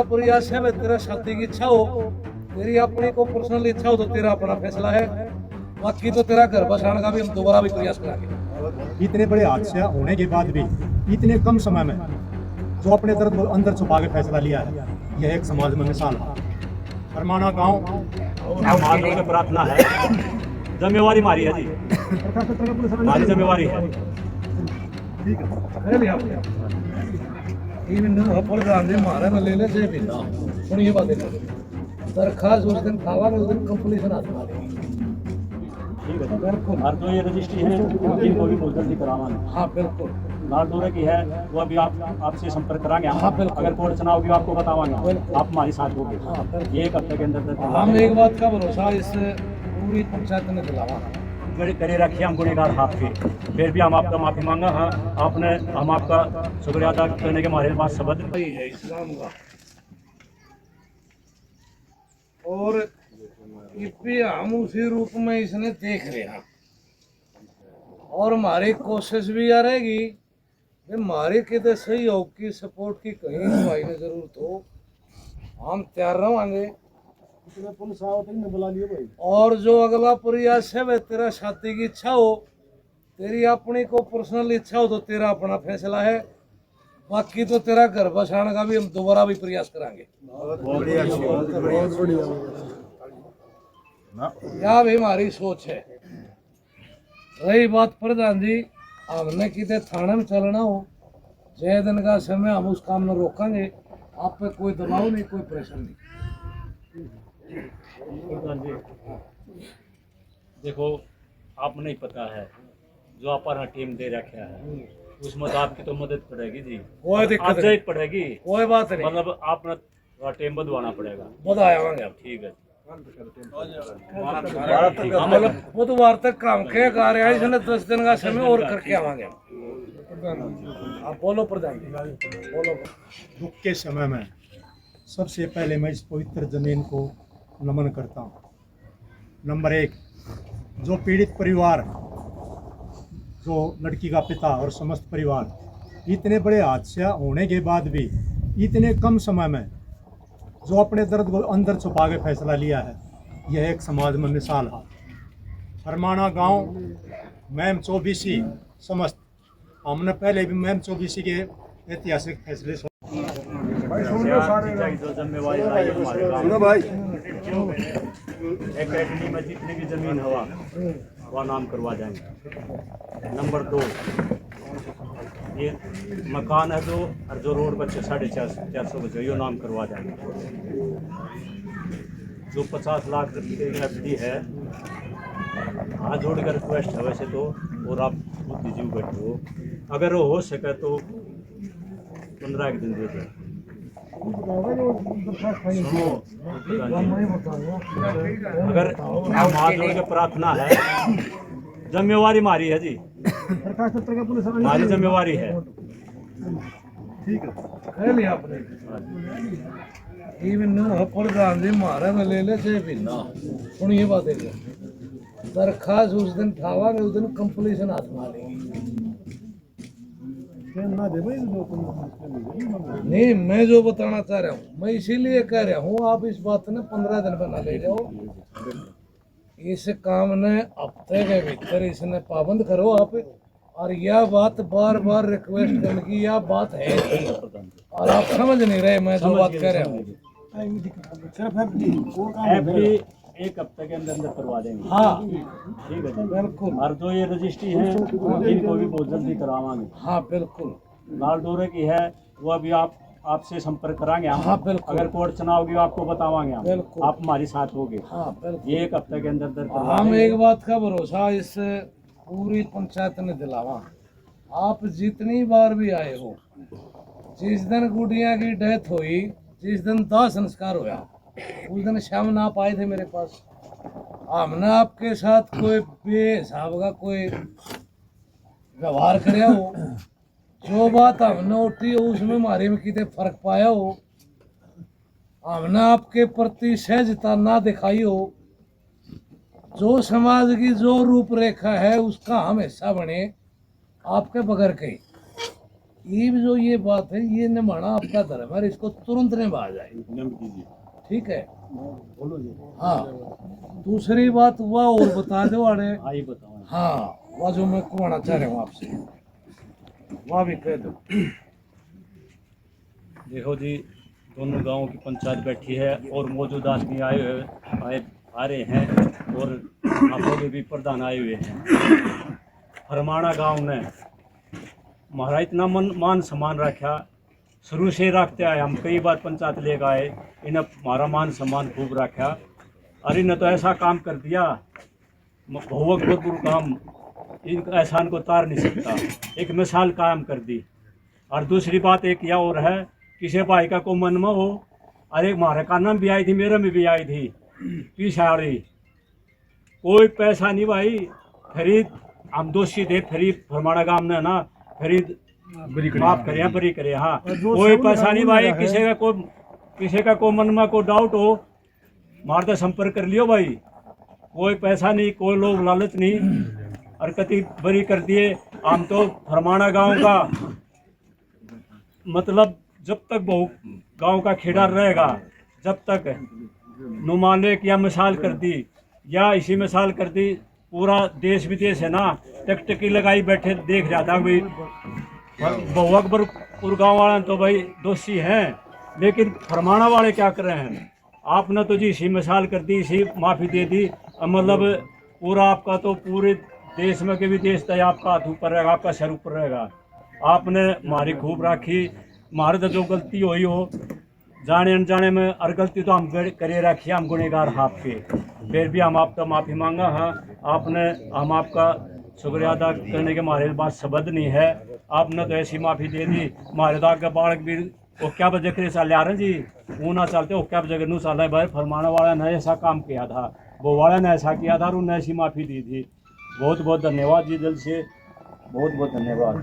प्रयास है तेरा शादी की इच्छा हो, तेरी अपनी को पर्सनल इच्छा हो तो तेरा अपना फैसला है। बाकी तो तेरा घर बसाने का भी हम दोबारा भी प्रयास करेंगे। इतने बड़े हादसे होने के बाद भी इतने कम समय में जो अपने दर्द को अंदर छुपा के फैसला लिया है, यह एक समाज में मिसाल है। फरमाना गांव माधव से प्रार्थना है, जिम्मेवारी मारी है जी, हमारी जिम्मेवारी है। सुनिए बात दरखास्त उस दिन खावा उस दिन कंप्लीशन हाथ में ठीक है और जो ये रजिस्ट्री है इनको भी बहुत जल्दी करावाना। हाँ बिल्कुल। लाल दौरे की है वो अभी आपसे संपर्क कराएंगे हम। हाँ, बिल्कुल। अगर कोर्ट चुनाव की आपको बतावाएंगे, बिल्कुल। आप हमारे साथ होगे। हाँ, बिल्कुल। ये एक हफ्ते के अंदर हम एक बात का भरोसा इस पूरी पंचायत ने दिलावा करे रखिए हम गुनेगार हाथ के, फिर भी हम आपका माफी मांगा। हाँ आपने हम आपका शुक्रिया अदा करने के हमारे पास शब्द है इस्लाम का। और हम उसी रूप में इसने देख रहे हैं और हमारी कोशिश भी आ रहेगी हमारी कितने सहयोग की सपोर्ट की कहीं भाई ने जरूरत हो हम तैयार रहेंगे। पुलिस आओ तो बुला लियो भाई। और जो अगला प्रयास है वह तेरा शादी की इच्छा हो, तेरी अपनी को पर्सनल इच्छा हो तो तेरा अपना फैसला है। बाकी तो तेरा घर बसाने का भी हम दोबारा भी प्रयास करेंगे। यह भी हमारी सोच है। रही बात प्रधान जी, हमने कितने थाने में चलना हो, जय दिन का समय हम उस काम में रोकेंगे। आप पे कोई दबाव नहीं, कोई प्रेशर नहीं। देखो आप नहीं पता है जो अपना टीम दे रखा है उसमें तो आपकी तो मदद पड़ेगी जी, कोई दिक्कत नहीं पड़ेगी, कोई बात नहीं। मतलब आपने थोड़ा टीम बढ़वाना पड़ेगा। बताएंगे आप। ठीक है मतलब बुधवार तक काम के कार्य 10 दिन का समय और करके आवांगे। आप बोलो प्रधान जी, बोलो। दुख के समय में सबसे पहले मैं इस पवित्र जमीन को नमन करता हूँ। नंबर 1, जो पीड़ित परिवार, जो लड़की का पिता और समस्त परिवार, इतने बड़े हादसे होने के बाद भी इतने कम समय में जो अपने दर्द को अंदर छुपा के फैसला लिया है, यह एक समाज में मिसाल है। फरमाना गांव मैम 24 समस्त, हमने पहले भी मैम 24 के ऐतिहासिक फैसले जो जिम्मेवारी भाई एकेडमी में जितनी भी जमीन हवा वह नाम करवा जाएंगे। नंबर 2, ये मकान है जो और जो रोड बच्चे 450 बचे यो नाम करवा जाएंगे। जो 50 लाख की एफडी है, हाथ जोड़कर रिक्वेस्ट है वैसे तो, और आप बुद्धिजीव बैठे हो, अगर वो हो सके तो 15 दिन दे दें। अगर हम हाथ जोड़ के प्रार्थना है, जिम्मेवारी मारी है जी, हमारी जिम्मेवारी है। ठीक है कह लिया आपने। प्रधान जी मारे में ले ले से बिना सुनिए बात है। दरखास्त उस दिन ठावा उस दिन कंप्लीशन हाथ में लेगी। नहीं मैं जो बताना चाह रहा हूँ, मैं इसीलिए कह रहा हूँ आप इस बात ने 15 दिन बना ले जाओ। इस काम ने हफ्ते के भीतर इसने पाबंद करो आप। और यह बात बार बार रिक्वेस्ट करने की यह बात है और आप समझ नहीं रहे मैं जो बात कह रहा हूँ। एक हफ्ते के अंदर करवा देंगे। हाँ ठीक है बिल्कुल। और जो ये रजिस्ट्री है इनको भी बहुत जल्दी करवाएंगे। हाँ बिल्कुल। लाल दौरे की है वो अभी आपसे संपर्क कराएंगे हम। हाँ बिल्कुल। अगर कोर्ट चुनाव की आपको बतावाएंगे हम, बिल्कुल। आप हमारे साथ होगे। हाँ बिल्कुल। ये एक हफ्ते के अंदर हम एक बात का भरोसा इस पूरी पंचायत ने दिलावा। आप जितनी बार भी आए हो, जिस दिन गुड़िया की डेथ हुई, जिस दिन दाह संस्कार हुआ, उस दिन शाम आप आए थे मेरे पास। हमने आपके साथ कोई बेहिसाब का कोई व्यवहार कराया हो, जो बात हमने उठी हो उसमें हमारे में कितने फर्क पाया हो, हमने आपके प्रति सहजता ना दिखाई हो, जो समाज की जो रूपरेखा है उसका हम हिस्सा बने आपके बगैर के। ये जो ये बात है ये निभाना आपका धर्म है, इसको तुरंत निभा जाए, ठीक है। हाँ, दूसरी बात वह और बता दो अरे। हाँ, वह जो मैं कहना चाह रहा हूँ आपसे वह भी कह दो। देखो जी, दोनों गांवों की पंचायत बैठी है और मौजूदा आदमी आ रहे हैं और आप लोग भी प्रधान आए हुए हैं। फरमाना गांव ने हमारा इतना मान सम्मान रखा, शुरू से रखते आए, हम कई बार पंचायत ले गए, इन्हें हमारा मान सम्मान खूब रखा। और इन्हें तो ऐसा काम कर दिया, भौवक भरपूर काम, इन एहसान को तार नहीं सकता, एक मिसाल कायम कर दी। और दूसरी बात एक यह और है, किसी भाई का को मन में हो, अरे हमारे काना में भी आई थी, मेरे में भी आई थी पिछाड़ी, कोई पैसा नहीं भाई, खरीद हम दोषी थे, खरीद फरमाना गांव ने ना खरीद माफ करे, बरी करे। हाँ, कोई पैसा नहीं भाई, किसी का को मन में को डाउट हो मार तो संपर्क कर लियो भाई, कोई पैसा नहीं, कोई लोग लालच नहीं, और कति बरी कर दिए। हम तो फरमाना गांव का मतलब जब तक गांव का खेड़ा रहेगा, जब तक नुमालिक या मिसाल कर दी या इसी मिसाल कर दी, पूरा देश विदेश है ना टकटकी लगाई बैठे देख रहा था भाई। बहु अकबरपुर गाँव वाले तो भाई दोषी हैं, लेकिन फरमाना वाले क्या कर रहे हैं, आपने तो जी इसी मिसाल कर दी, इसी माफ़ी दे दी, मतलब पूरा आपका तो पूरे देश में के भी देश तय आपका हाथ ऊपर रहेगा, आपका सर ऊपर रहेगा। आपने हमारी खूब राखी, हमारे तो जो गलती हुई हो जाने अनजाने में, और गलती तो हम करे रखी, हम गुनहगार आपके, फिर भी हम आपका माफ़ी मांगा। हाँ, आपने हम आपका शुक्रिया अदा करने के हमारे पास शब्द नहीं है, आपने तो ऐसी माफ़ी दे दी। हमारे तो आगे बालक भी वो क्या वजह करे चाल आ रहे जी, वो ना चलते वो क्या वजह नू चल है भाई, फरमाना वाला ने ऐसा काम किया था, वो वाला ने ऐसा किया था और उन्हें ऐसी माफ़ी दी थी। बहुत बहुत धन्यवाद जी, दिल से बहुत बहुत धन्यवाद।